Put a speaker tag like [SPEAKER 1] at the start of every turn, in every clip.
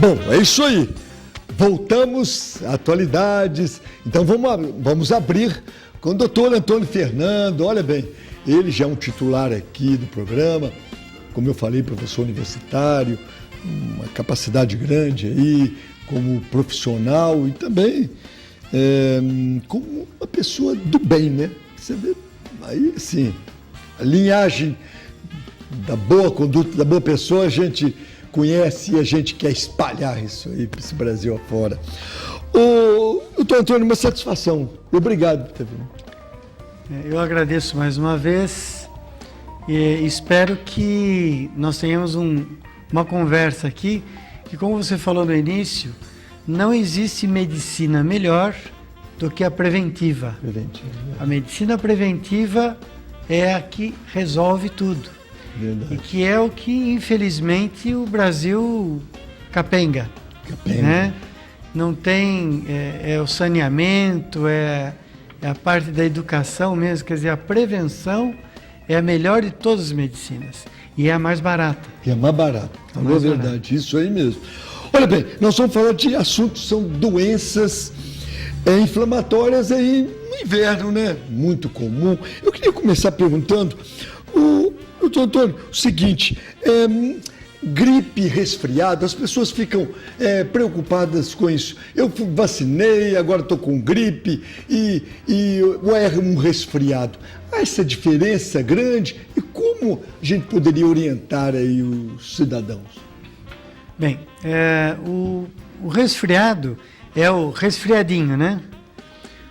[SPEAKER 1] Bom, é isso aí. Voltamos a atualidades. Então vamos abrir com o doutor Antônio Fernando. Olha bem, ele já é um titular aqui do programa, como eu falei, professor universitário, uma capacidade grande aí, como profissional e também como uma pessoa do bem, né? Você vê aí, assim, a linhagem da boa conduta, da boa pessoa, a gente conhece e a gente quer espalhar isso aí para esse Brasil afora. Doutor Antônio, uma satisfação. Obrigado por ter vindo.
[SPEAKER 2] Eu agradeço mais uma vez e espero que nós tenhamos uma conversa aqui, que como você falou no início, não existe medicina melhor do que a preventiva. A medicina preventiva é a que resolve tudo. Verdade. E que é o que, infelizmente, o Brasil capenga. Né? Não tem o saneamento, é a parte da educação mesmo, quer dizer, a prevenção é a melhor de todas as medicinas e é a mais barata.
[SPEAKER 1] E é mais barata, é verdade, isso aí mesmo. Olha bem, nós vamos falar de assuntos, são doenças inflamatórias aí no inverno, né? Muito comum. Eu queria começar perguntando, doutor Antônio, o seguinte, gripe, resfriado, as pessoas ficam preocupadas com isso. Eu vacinei, agora estou com gripe ou é um resfriado. Há essa diferença grande e como a gente poderia orientar aí os cidadãos?
[SPEAKER 2] Bem, o resfriado é o resfriadinho, né?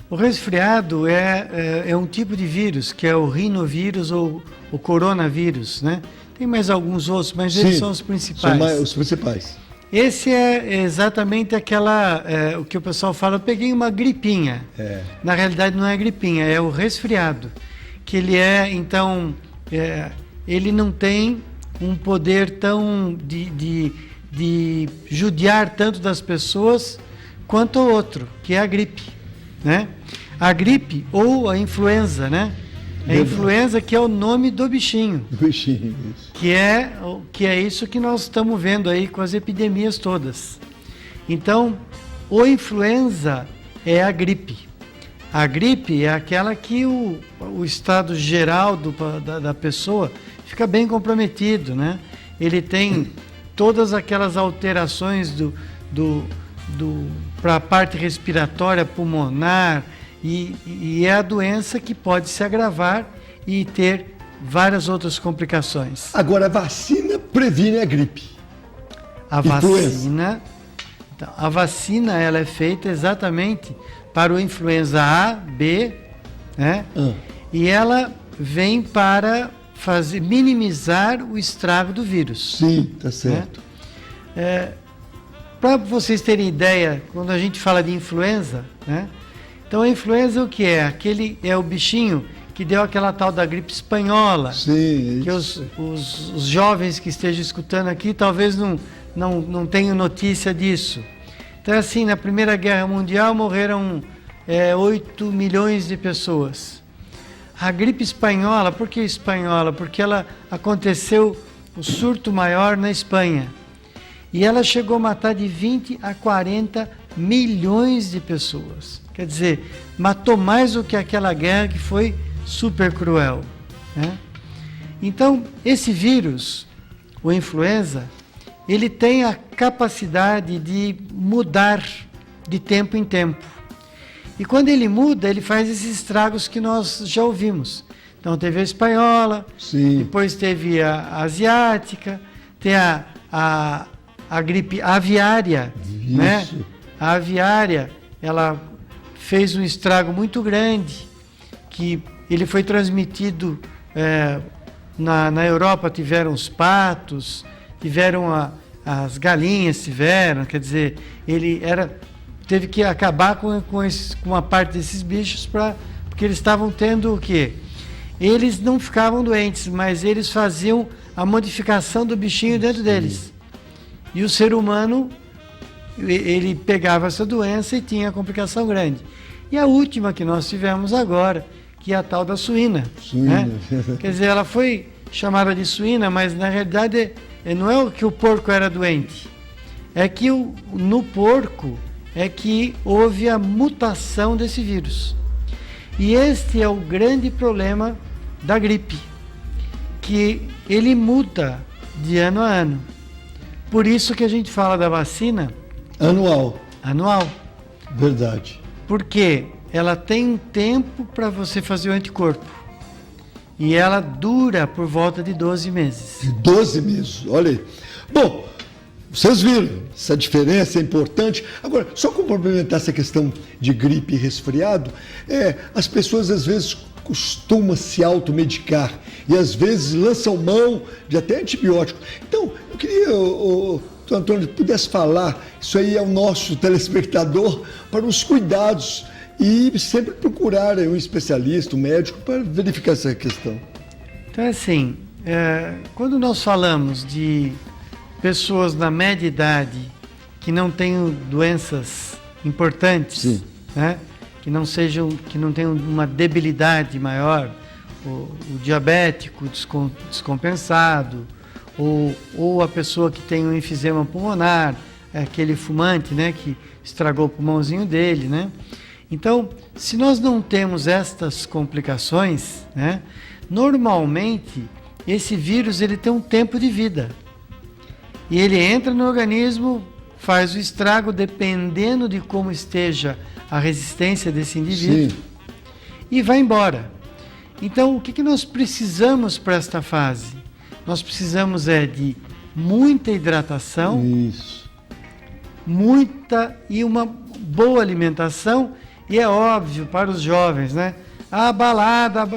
[SPEAKER 2] O resfriado é um tipo de vírus, que é o rinovírus ou o coronavírus, né? Tem mais alguns outros, mas eles são os principais.
[SPEAKER 1] São os principais.
[SPEAKER 2] Esse é exatamente o que o pessoal fala, eu peguei uma gripinha. Na realidade não é gripinha, é o resfriado. Que ele ele não tem um poder tão de judiar tanto das pessoas quanto o outro, que é a gripe, né? A gripe ou a influenza, né? A influenza que é o nome do bichinho.
[SPEAKER 1] Bichinho, isso.
[SPEAKER 2] Que é isso que nós estamos vendo aí com as epidemias todas. Então, o influenza é a gripe. A gripe é aquela que o estado geral da pessoa fica bem comprometido, né? Ele tem todas aquelas alterações para a parte respiratória, pulmonar, e é a doença que pode se agravar e ter várias outras complicações.
[SPEAKER 1] Agora, a vacina previne a gripe.
[SPEAKER 2] A vacina ela é feita exatamente para o influenza A, B, né? E ela vem para minimizar o estrago do vírus.
[SPEAKER 1] Sim, tá certo.
[SPEAKER 2] Né? Para vocês terem ideia, quando a gente fala de influenza, né? Então a influenza o que é? É o bichinho que deu aquela tal da gripe espanhola.
[SPEAKER 1] Sim,
[SPEAKER 2] que os jovens que estejam escutando aqui talvez não tenham notícia disso. Então assim, na Primeira Guerra Mundial morreram 8 milhões de pessoas. A gripe espanhola, por que espanhola? Porque ela aconteceu o surto maior na Espanha. E ela chegou a matar de 20 a 40 milhões de pessoas. Quer dizer, matou mais do que aquela guerra que foi super cruel, né? Então, esse vírus, o influenza, ele tem a capacidade de mudar de tempo em tempo. E quando ele muda, ele faz esses estragos que nós já ouvimos. Então, teve a espanhola, depois teve a asiática, tem a gripe aviária, né? A aviária, ela fez um estrago muito grande, que ele foi transmitido na Europa, tiveram os patos, tiveram as galinhas, quer dizer, teve que acabar com uma parte desses bichos, porque eles estavam tendo o quê? Eles não ficavam doentes, mas eles faziam a modificação do bichinho dentro deles. E o ser humano, ele pegava essa doença e tinha complicação grande. E a última que nós tivemos agora, que é a tal da suína. Né? Quer dizer, ela foi chamada de suína, mas na realidade não é que o porco era doente. é que no porco é que houve a mutação desse vírus. E este é o grande problema da gripe, que ele muda de ano a ano. Por isso que a gente fala da vacina
[SPEAKER 1] anual.
[SPEAKER 2] Verdade. Porque ela tem um tempo para você fazer o anticorpo. E ela dura por volta de 12 meses.
[SPEAKER 1] 12 meses, olha aí. Bom, vocês viram, essa diferença é importante. Agora, só complementar essa questão de gripe e resfriado, as pessoas às vezes costumam se automedicar e às vezes lançam mão de até antibiótico. Então, eu queria, Dr. Antônio, pudesse falar, isso aí é o nosso telespectador, para os cuidados e sempre procurar um especialista, um médico, para verificar essa questão.
[SPEAKER 2] Então, assim, quando nós falamos de pessoas na média idade que não tenham doenças importantes, né? Que não tenham uma debilidade maior, o diabético descompensado, ou a pessoa que tem um enfisema pulmonar, aquele fumante, né, que estragou o pulmãozinho dele, né? Então, se nós não temos estas complicações, né, normalmente esse vírus ele tem um tempo de vida. E ele entra no organismo, faz o estrago dependendo de como esteja a resistência desse indivíduo e vai embora. Então, o que nós precisamos para esta fase? Nós precisamos de muita hidratação, muita e uma boa alimentação, e é óbvio para os jovens, né? A balada,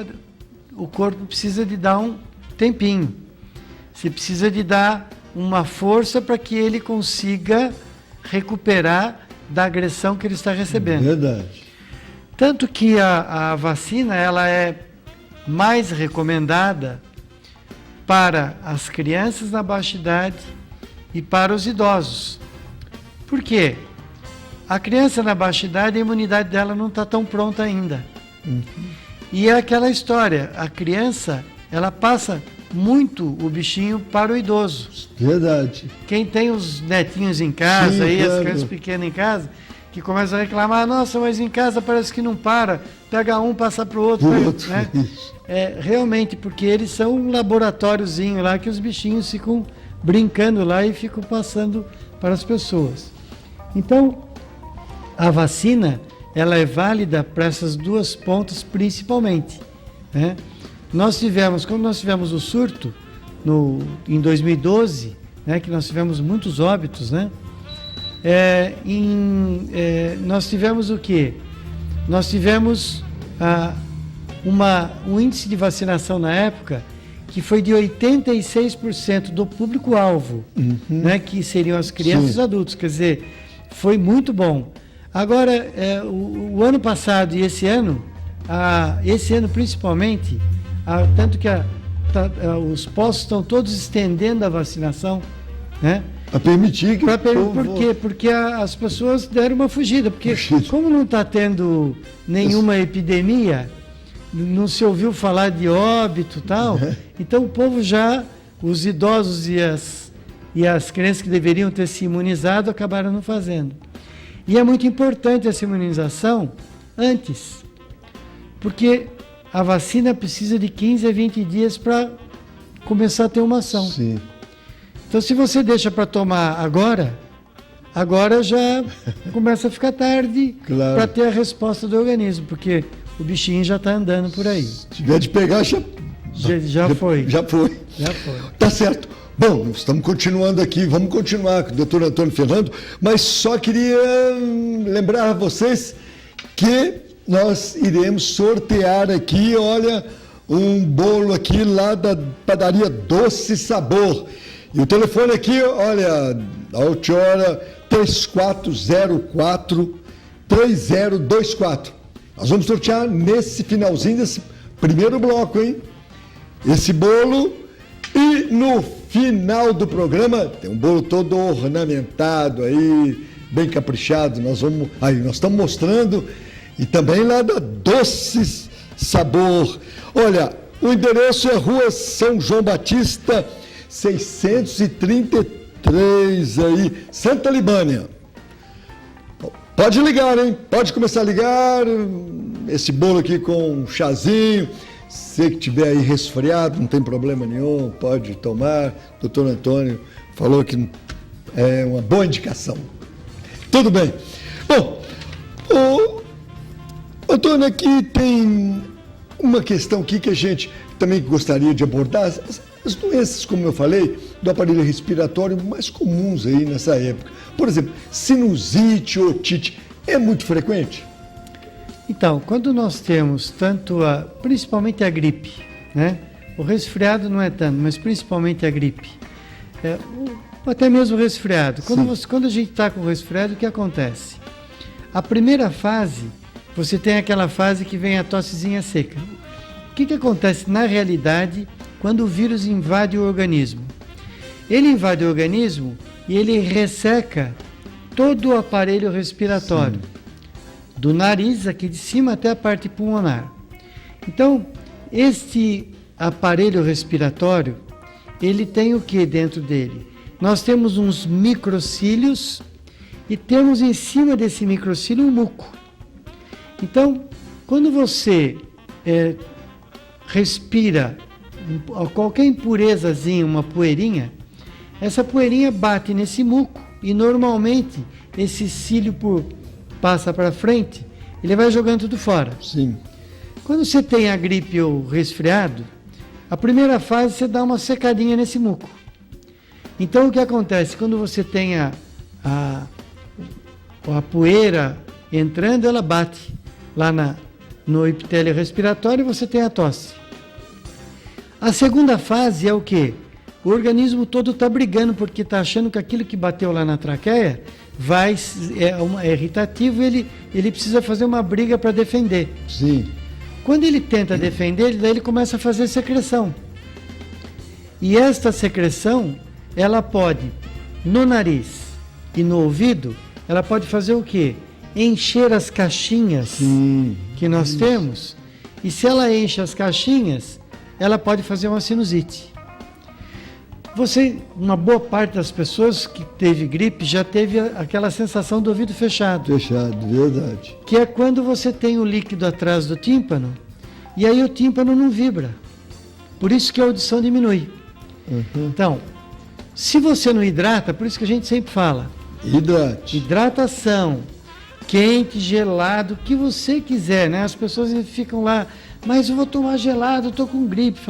[SPEAKER 2] o corpo precisa de dar um tempinho. Você precisa de dar uma força para que ele consiga recuperar da agressão que ele está recebendo.
[SPEAKER 1] Verdade.
[SPEAKER 2] Tanto que a vacina ela é mais recomendada para as crianças na baixa idade e para os idosos. Por quê? A criança na baixa idade, a imunidade dela não está tão pronta ainda. E é aquela história, a criança, ela passa muito o bichinho para o idoso.
[SPEAKER 1] Verdade.
[SPEAKER 2] Quem tem os netinhos em casa, as crianças pequenas em casa, que começam a reclamar, nossa, mas em casa parece que não para, pega um, passa para o outro. Né? Realmente, porque eles são um laboratóriozinho lá que os bichinhos ficam brincando lá e ficam passando para as pessoas. Então, a vacina, ela é válida para essas duas pontas principalmente, né? Quando nós tivemos o surto em 2012, né, que nós tivemos muitos óbitos, né? Nós tivemos o quê? Nós tivemos um índice de vacinação na época que foi de 86% do público-alvo, né, que seriam as crianças e os adultos. Quer dizer, foi muito bom. Agora, o ano passado e esse ano principalmente, tanto que os postos estão todos estendendo a vacinação, né?
[SPEAKER 1] Para permitir que
[SPEAKER 2] Por quê? Porque as pessoas deram uma fugida, porque como não está tendo nenhuma epidemia, não se ouviu falar de óbito e tal, então o povo os idosos e as crianças que deveriam ter se imunizado acabaram não fazendo. E é muito importante essa imunização antes, porque a vacina precisa de 15 a 20 dias para começar a ter uma ação.
[SPEAKER 1] Sim.
[SPEAKER 2] Então, se você deixa para tomar agora já começa a ficar tarde para ter a resposta do organismo, porque o bichinho já está andando por aí.
[SPEAKER 1] Se tiver de pegar, já foi.
[SPEAKER 2] Já foi.
[SPEAKER 1] Tá certo. Bom, estamos continuando aqui, vamos continuar com o doutor Antônio Fernando, mas só queria lembrar a vocês que nós iremos sortear aqui, olha, um bolo aqui lá da padaria Doce Sabor. E o telefone aqui, olha, a última hora, 3404-3024. Nós vamos sortear nesse finalzinho desse primeiro bloco, hein? Esse bolo. E no final do programa, tem um bolo todo ornamentado aí, bem caprichado. Nós estamos mostrando. E também lá da Doce Sabor. Olha, o endereço é Rua São João Batista, 633, 3 aí, Santa Libânia. Pode ligar, hein? Pode começar a ligar. Esse bolo aqui com um chazinho. Se que tiver aí resfriado, não tem problema nenhum, pode tomar. Doutor Antônio falou que é uma boa indicação. Tudo bem. Bom, Antônio, aqui tem uma questão aqui que a gente também gostaria de abordar. As doenças, como eu falei, do aparelho respiratório mais comuns aí nessa época. Por exemplo, sinusite, otite, é muito frequente?
[SPEAKER 2] Então, quando nós temos principalmente a gripe, né? O resfriado não é tanto, mas principalmente a gripe. Até mesmo o resfriado. Quando a gente está com o resfriado, o que acontece? A primeira fase, você tem aquela fase que vem a tossezinha seca. O que acontece na realidade quando o vírus invade o organismo? Ele invade o organismo e ele resseca todo o aparelho respiratório. Sim. Do nariz aqui de cima até a parte pulmonar. Então, este aparelho respiratório, ele tem o que dentro dele? Nós temos uns microcílios e temos em cima desse microcílio um muco. Então, quando você respira qualquer impurezazinha, uma poeirinha, essa poeirinha bate nesse muco e normalmente esse cílio passa para frente, ele vai jogando tudo fora.
[SPEAKER 1] Sim.
[SPEAKER 2] Quando você tem a gripe ou resfriado, a primeira fase você dá uma secadinha nesse muco. Então o que acontece? Quando você tem a poeira entrando, ela bate lá no epitélio respiratório e você tem a tosse. A segunda fase é o quê? O organismo todo está brigando porque está achando que aquilo que bateu lá na traqueia é irritativo e ele precisa fazer uma briga para defender.
[SPEAKER 1] Sim.
[SPEAKER 2] Quando ele tenta defender, daí ele começa a fazer secreção. E esta secreção, ela pode, no nariz e no ouvido, ela pode fazer o quê? Encher as caixinhas que nós temos. E se ela enche as caixinhas, ela pode fazer uma sinusite. Uma boa parte das pessoas que teve gripe já teve aquela sensação do ouvido fechado.
[SPEAKER 1] Fechado, verdade.
[SPEAKER 2] Que é quando você tem o líquido atrás do tímpano e aí o tímpano não vibra. Por isso que a audição diminui.
[SPEAKER 1] Uhum.
[SPEAKER 2] Então, se você não hidrata, por isso que a gente sempre fala.
[SPEAKER 1] Hidrate.
[SPEAKER 2] Hidratação, quente, gelado, o que você quiser, né? As pessoas ficam lá, mas eu vou tomar gelado, eu estou com gripe.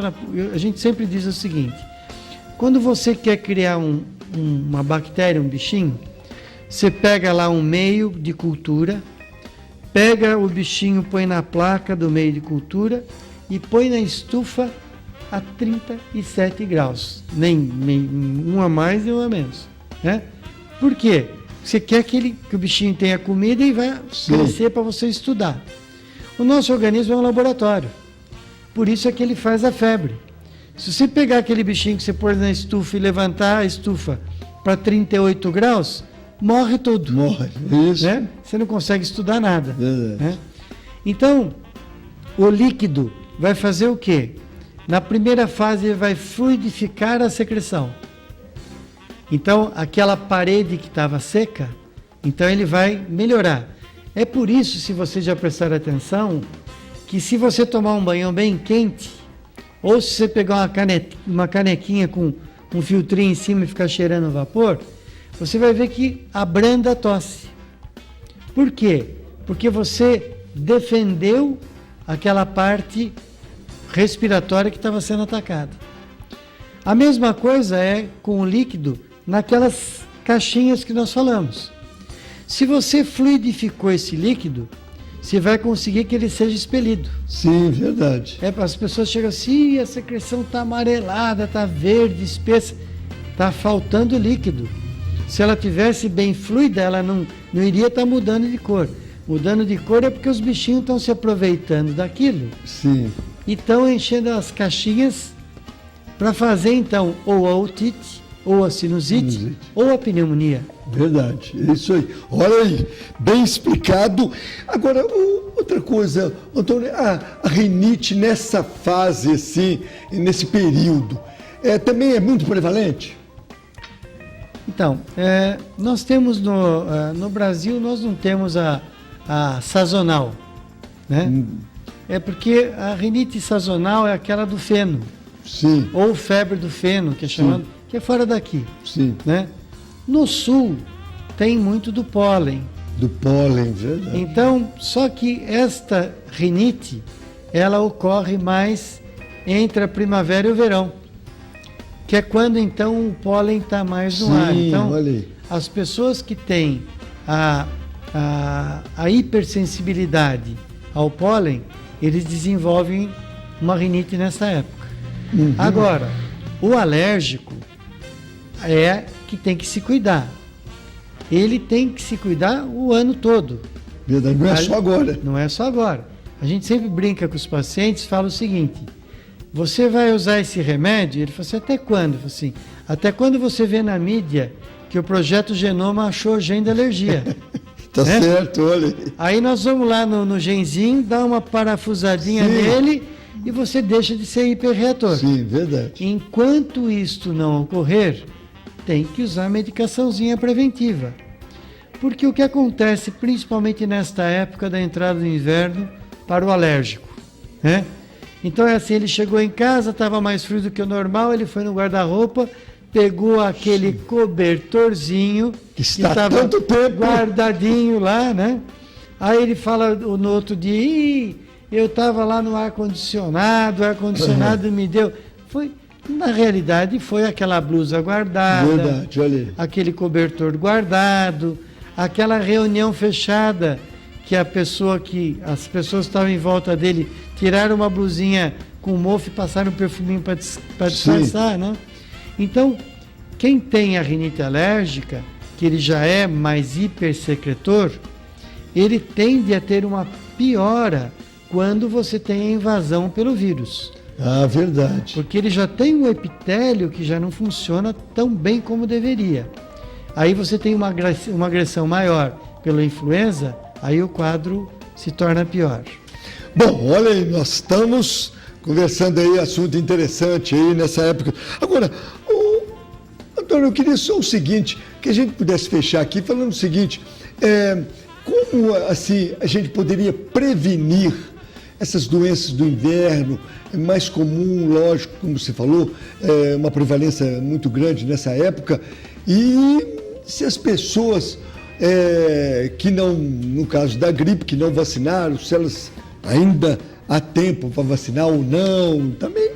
[SPEAKER 2] A gente sempre diz o seguinte. Quando você quer criar uma bactéria, um bichinho, você pega lá um meio de cultura, pega o bichinho, põe na placa do meio de cultura e põe na estufa a 37 graus. Nem um a mais nem um a menos. Né? Por quê? Você quer que o bichinho tenha comida e vai crescer para você estudar. O nosso organismo é um laboratório. Por isso é que ele faz a febre. Se você pegar aquele bichinho que você pôr na estufa e levantar a estufa para 38 graus, morre tudo.
[SPEAKER 1] Morre, isso.
[SPEAKER 2] Né? Você não consegue estudar nada.
[SPEAKER 1] Verdade.
[SPEAKER 2] Né? Então, o líquido vai fazer o quê? Na primeira fase, ele vai fluidificar a secreção. Então, aquela parede que estava seca, então ele vai melhorar. É por isso, se vocês já prestaram atenção, que se você tomar um banho bem quente, ou se você pegar uma canequinha com um filtrinho em cima e ficar cheirando vapor, você vai ver que abranda a tosse. Por quê? Porque você defendeu aquela parte respiratória que estava sendo atacada. A mesma coisa é com o líquido naquelas caixinhas que nós falamos. Se você fluidificou esse líquido, você vai conseguir que ele seja expelido.
[SPEAKER 1] Sim, verdade.
[SPEAKER 2] As pessoas chegam assim, a secreção está amarelada, está verde, espessa. Está faltando líquido. Se ela tivesse bem fluida, ela não iria estar mudando de cor. Mudando de cor é porque os bichinhos estão se aproveitando daquilo.
[SPEAKER 1] Sim.
[SPEAKER 2] E estão enchendo as caixinhas para fazer, então, ou a otite, ou a sinusite, ou a pneumonia.
[SPEAKER 1] Verdade, é isso aí. Olha aí, bem explicado. Agora, outra coisa, Antônio, a rinite nessa fase, assim, nesse período, também é muito prevalente?
[SPEAKER 2] Então, nós temos no Brasil, nós não temos a sazonal, né? É porque a rinite sazonal é aquela do feno.
[SPEAKER 1] Sim.
[SPEAKER 2] Ou febre do feno, que é chamado, que é fora daqui.
[SPEAKER 1] Sim.
[SPEAKER 2] Né? No sul, tem muito do pólen.
[SPEAKER 1] Do pólen, verdade.
[SPEAKER 2] Então, só que esta rinite, ela ocorre mais entre a primavera e o verão, que é quando então o pólen está mais no ar. Então,
[SPEAKER 1] olha aí.
[SPEAKER 2] as pessoas que têm a hipersensibilidade ao pólen, eles desenvolvem uma rinite nessa época. Agora, o alérgico é que tem que se cuidar. Ele tem que se cuidar o ano todo.
[SPEAKER 1] Verdade, não é só agora.
[SPEAKER 2] Não é só agora. A gente sempre brinca com os pacientes, fala o seguinte: você vai usar esse remédio? Ele fala assim, até quando? Eu falo assim, até quando você vê na mídia que o Projeto Genoma achou gene de alergia.
[SPEAKER 1] Tá certo, olha.
[SPEAKER 2] Aí nós vamos lá no genzinho, dá uma parafusadinha nele e você deixa de ser hiperreator.
[SPEAKER 1] Sim, verdade.
[SPEAKER 2] Enquanto isto não ocorrer, tem que usar medicaçãozinha preventiva. Porque o que acontece, principalmente nesta época da entrada do inverno, para o alérgico, né? Então é assim, ele chegou em casa, estava mais frio do que o normal, ele foi no guarda-roupa, pegou aquele cobertorzinho
[SPEAKER 1] que está
[SPEAKER 2] estava
[SPEAKER 1] tanto tempo
[SPEAKER 2] guardadinho lá, né? Aí ele fala no outro dia, eu estava lá no ar-condicionado, o ar-condicionado me deu... Na realidade, foi aquela blusa guardada,
[SPEAKER 1] verdade, olha aí.
[SPEAKER 2] Aquele cobertor guardado, aquela reunião fechada, que as pessoas estavam em volta dele, tiraram uma blusinha com mofo e passaram um perfuminho para disfarçar, né? Então, quem tem a rinite alérgica, que ele já é mais hipersecretor, ele tende a ter uma piora quando você tem a invasão pelo vírus.
[SPEAKER 1] Ah, verdade.
[SPEAKER 2] Porque ele já tem um epitélio que já não funciona tão bem como deveria. Aí você tem uma agressão maior pela influenza, aí o quadro se torna pior.
[SPEAKER 1] Bom, olha aí, nós estamos conversando aí, assunto interessante aí nessa época. Agora, Antônio, eu queria só o seguinte, que a gente pudesse fechar aqui falando o seguinte, como assim a gente poderia prevenir essas doenças do inverno? É mais comum, lógico, como você falou, uma prevalência muito grande nessa época. E se as pessoas que não, no caso da gripe, que não vacinaram, se elas ainda há tempo para vacinar ou não, também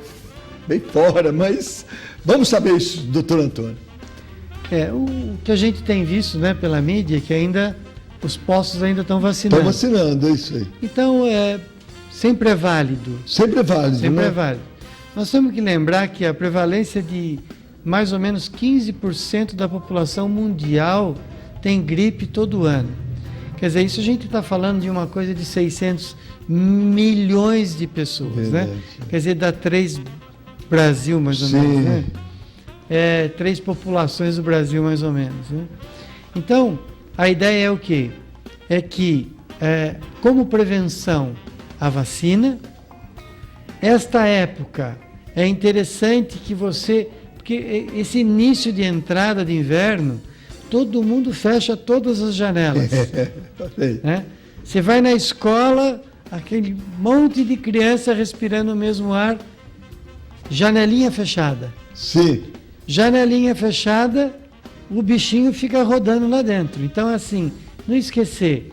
[SPEAKER 1] bem fora, mas vamos saber isso, doutor Antônio.
[SPEAKER 2] O que a gente tem visto, né, pela mídia, é que ainda os postos ainda estão vacinando.
[SPEAKER 1] Estão vacinando, é isso aí.
[SPEAKER 2] Então, sempre é válido.
[SPEAKER 1] Sempre é válido,
[SPEAKER 2] Sempre
[SPEAKER 1] né?
[SPEAKER 2] é válido. Nós temos que lembrar que a prevalência de mais ou menos 15% da população mundial tem gripe todo ano. Quer dizer, isso a gente está falando de uma coisa de 600 milhões de pessoas, verdade, né? Quer dizer, dá 3 Brasil, mais ou menos, né? 3 populações do Brasil, mais ou menos, né? Então, a ideia é o quê? É que, como prevenção, a vacina. Esta época é interessante que porque esse início de entrada de inverno, todo mundo fecha todas as janelas. Né? Você vai na escola, aquele monte de criança respirando o mesmo ar, janelinha fechada.
[SPEAKER 1] Sim.
[SPEAKER 2] Janelinha fechada, o bichinho fica rodando lá dentro. Então, assim, não esquecer,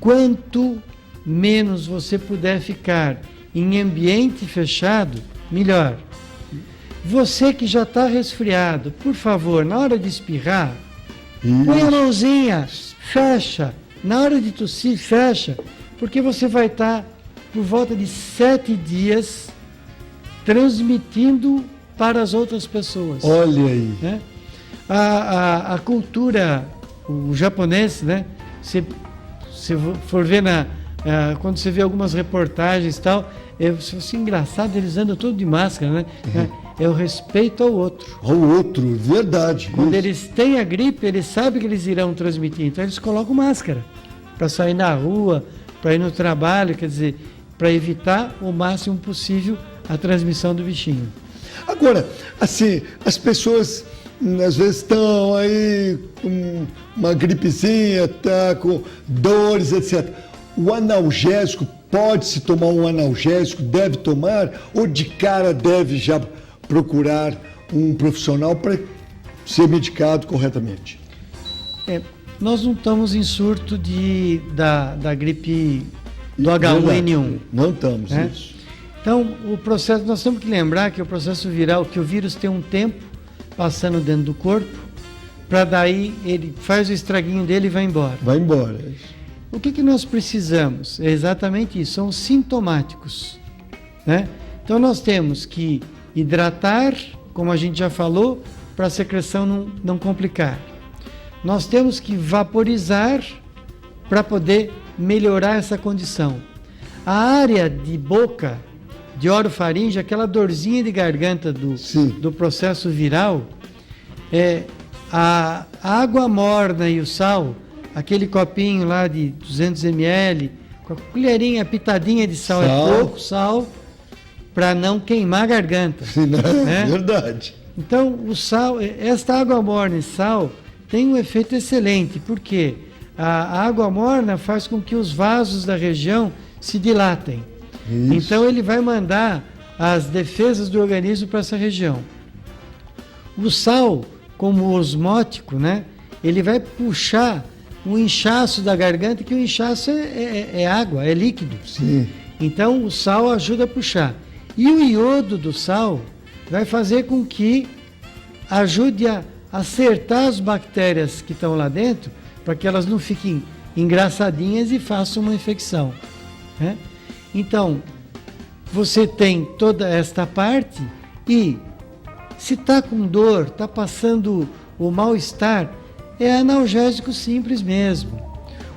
[SPEAKER 2] quanto menos você puder ficar em ambiente fechado, melhor. Você que já está resfriado, por favor, na hora de espirrar, põe a mãozinha, fecha. Na hora de tossir, fecha, porque você vai estar por volta de 7 dias transmitindo para as outras pessoas.
[SPEAKER 1] Olha aí.
[SPEAKER 2] Né? A cultura, o japonês, né? Se for ver quando você vê algumas reportagens e tal, assim, engraçado, eles andam todos de máscara, né? É o respeito ao outro.
[SPEAKER 1] Ao outro, verdade.
[SPEAKER 2] Quando
[SPEAKER 1] isso.
[SPEAKER 2] eles têm a gripe, eles sabem que eles irão transmitir, então eles colocam máscara para sair na rua, para ir no trabalho, quer dizer, para evitar o máximo possível a transmissão do bichinho.
[SPEAKER 1] Agora, assim, as pessoas às vezes estão aí com uma gripezinha, tá com dores, etc. O analgésico, pode-se tomar um analgésico, deve tomar, ou de cara deve já procurar um profissional para ser medicado corretamente?
[SPEAKER 2] Nós não estamos em surto da gripe do H1N1.
[SPEAKER 1] Não estamos, isso.
[SPEAKER 2] Então, o processo, nós temos que lembrar que o processo viral, que o vírus tem um tempo passando dentro do corpo, para daí ele faz o estraguinho dele e vai embora.
[SPEAKER 1] Vai embora.
[SPEAKER 2] O que nós precisamos? É exatamente isso, são os sintomáticos, né? Então, nós temos que hidratar, como a gente já falou, para a secreção não complicar. Nós temos que vaporizar para poder melhorar essa condição. A área de boca, de orofaringe, aquela dorzinha de garganta do processo viral, a água morna e o sal, aquele copinho lá de 200 ml, com a colherinha pitadinha de sal, é pouco sal, para não queimar a garganta.
[SPEAKER 1] Sim, né? Verdade.
[SPEAKER 2] Então, o sal, esta água morna e sal tem um efeito excelente, porque a água morna faz com que os vasos da região se dilatem. Isso. Então, ele vai mandar as defesas do organismo para essa região. O sal, como osmótico, né, ele vai puxar o inchaço da garganta, que o inchaço é água, é líquido.
[SPEAKER 1] Sim.
[SPEAKER 2] Então, o sal ajuda a puxar. E o iodo do sal vai fazer com que ajude a acertar as bactérias que estão lá dentro, para que elas não fiquem engraçadinhas e façam uma infecção, né? Então, você tem toda esta parte e se está com dor, está passando o mal-estar, é analgésico simples mesmo.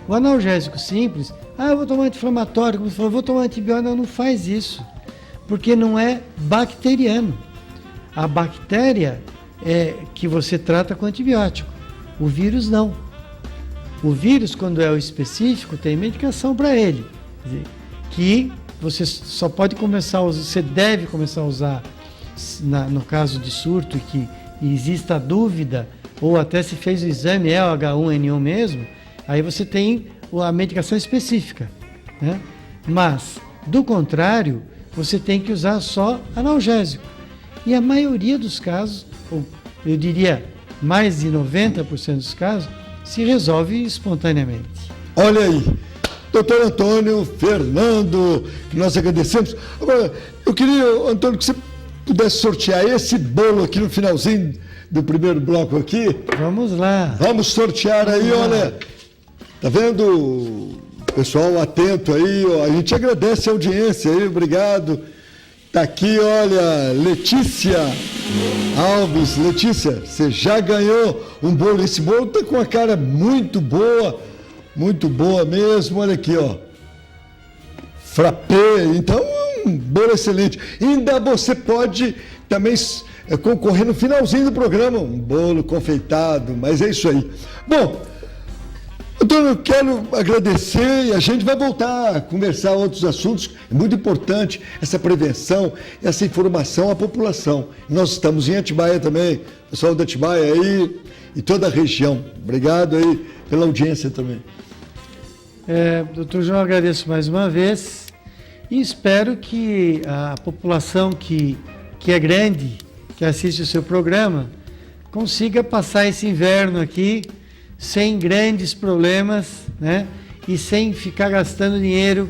[SPEAKER 2] O analgésico simples, eu vou tomar anti-inflamatório, como você falou, vou tomar antibiótico, não faz isso, porque não é bacteriano. A bactéria é que você trata com antibiótico, o vírus não. O vírus, quando é o específico, tem medicação para ele, quer dizer, que você só pode começar a usar, você deve começar a usar no caso de surto, que exista dúvida, ou até se fez o exame, é o H1N1 mesmo, aí você tem a medicação específica, né? Mas, do contrário, você tem que usar só analgésico. E a maioria dos casos, ou eu diria mais de 90% dos casos, se resolve espontaneamente.
[SPEAKER 1] Olha aí, doutor Antônio Fernando, que nós agradecemos. Agora, eu queria, Antônio, que você pudesse sortear esse bolo aqui no finalzinho do primeiro bloco aqui.
[SPEAKER 2] Vamos lá.
[SPEAKER 1] Vamos sortear aí, olha. Tá vendo, pessoal atento aí, ó, a gente agradece a audiência aí, obrigado. Tá aqui, olha, Letícia Alves. Letícia, você já ganhou um bolo. Esse bolo tá com uma cara muito boa mesmo. Olha aqui, ó. Frappé, então um bolo excelente. Ainda você pode também concorrer no finalzinho do programa, um bolo confeitado, mas é isso aí. Bom, Antônio, eu quero agradecer e a gente vai voltar a conversar outros assuntos. É muito importante essa prevenção, essa informação à população. Nós estamos em Atibaia também, pessoal da Atibaia aí e toda a região. Obrigado aí pela audiência também.
[SPEAKER 2] Doutor João, agradeço mais uma vez e espero que a população que é grande, que assiste o seu programa, consiga passar esse inverno aqui sem grandes problemas, né? E sem ficar gastando dinheiro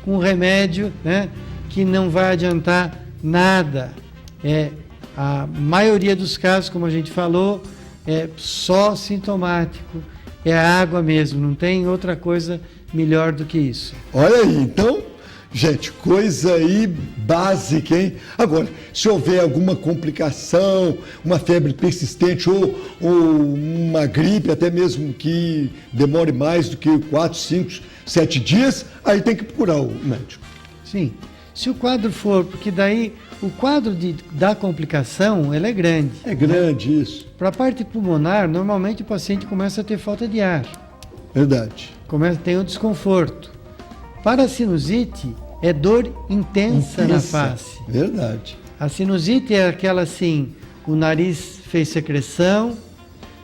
[SPEAKER 2] com remédio, né? Que não vai adiantar nada. A maioria dos casos, como a gente falou, é só sintomático, é a água mesmo, não tem outra coisa melhor do que isso.
[SPEAKER 1] Olha aí, então, gente, coisa aí básica, hein? Agora, se houver alguma complicação, uma febre persistente ou uma gripe, até mesmo que demore mais do que 4, 5, 7 dias, aí tem que procurar o médico.
[SPEAKER 2] Sim, se o quadro for, porque daí o quadro da complicação, ela é grande.
[SPEAKER 1] É grande, né? Isso.
[SPEAKER 2] Para a parte pulmonar, normalmente o paciente começa a ter falta de ar.
[SPEAKER 1] Verdade.
[SPEAKER 2] Tem um desconforto. Para a sinusite, é dor intensa na face.
[SPEAKER 1] Verdade.
[SPEAKER 2] A sinusite é aquela assim, o nariz fez secreção,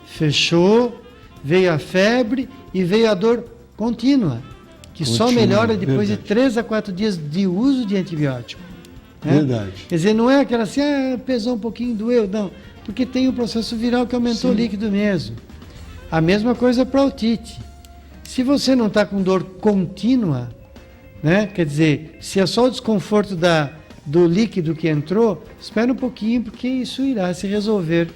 [SPEAKER 2] fechou, veio a febre e veio a dor contínua, que só melhora depois de 3 a 4 dias de uso de antibiótico. Né?
[SPEAKER 1] Verdade.
[SPEAKER 2] Quer dizer, não é aquela assim, pesou um pouquinho, doeu, não, porque tem o processo viral que aumentou o líquido mesmo. A mesma coisa para a otite. Se você não está com dor contínua, né? Quer dizer, se é só o desconforto do líquido que entrou, espera um pouquinho, porque isso irá se resolver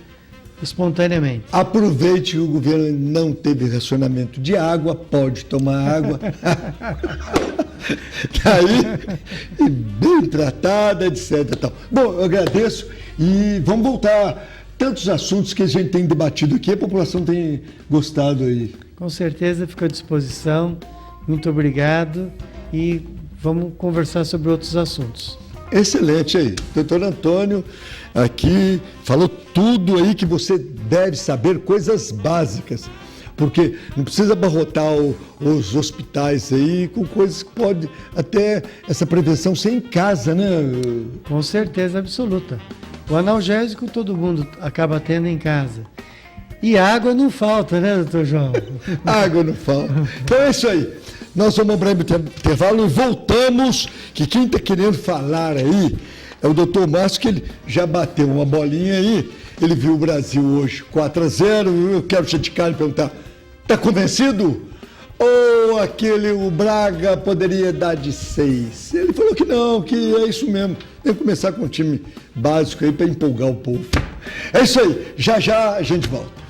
[SPEAKER 2] espontaneamente.
[SPEAKER 1] Aproveite que o governo não teve racionamento de água, pode tomar água. Tá aí, e bem tratada, etc. Tal. Bom, eu agradeço e vamos voltar. Tantos assuntos que a gente tem debatido aqui, a população tem gostado aí.
[SPEAKER 2] Com certeza, fico à disposição. Muito obrigado e vamos conversar sobre outros assuntos.
[SPEAKER 1] Excelente aí. Doutor Antônio aqui falou tudo aí que você deve saber, coisas básicas. Porque não precisa abarrotar os hospitais aí com coisas que pode até essa prevenção ser em casa, né?
[SPEAKER 2] Com certeza absoluta. O analgésico todo mundo acaba tendo em casa. E água não falta, né, doutor João?
[SPEAKER 1] Água não falta. Então é isso aí. Nós vamos para o intervalo e voltamos, que quem está querendo falar aí é o doutor Márcio, que ele já bateu uma bolinha aí, ele viu o Brasil hoje 4-0, eu quero criticar e perguntar, está convencido? Ou o Braga poderia dar de 6? Ele falou que não, que é isso mesmo, tem que começar com um time básico aí para empolgar o povo. É isso aí, já já a gente volta.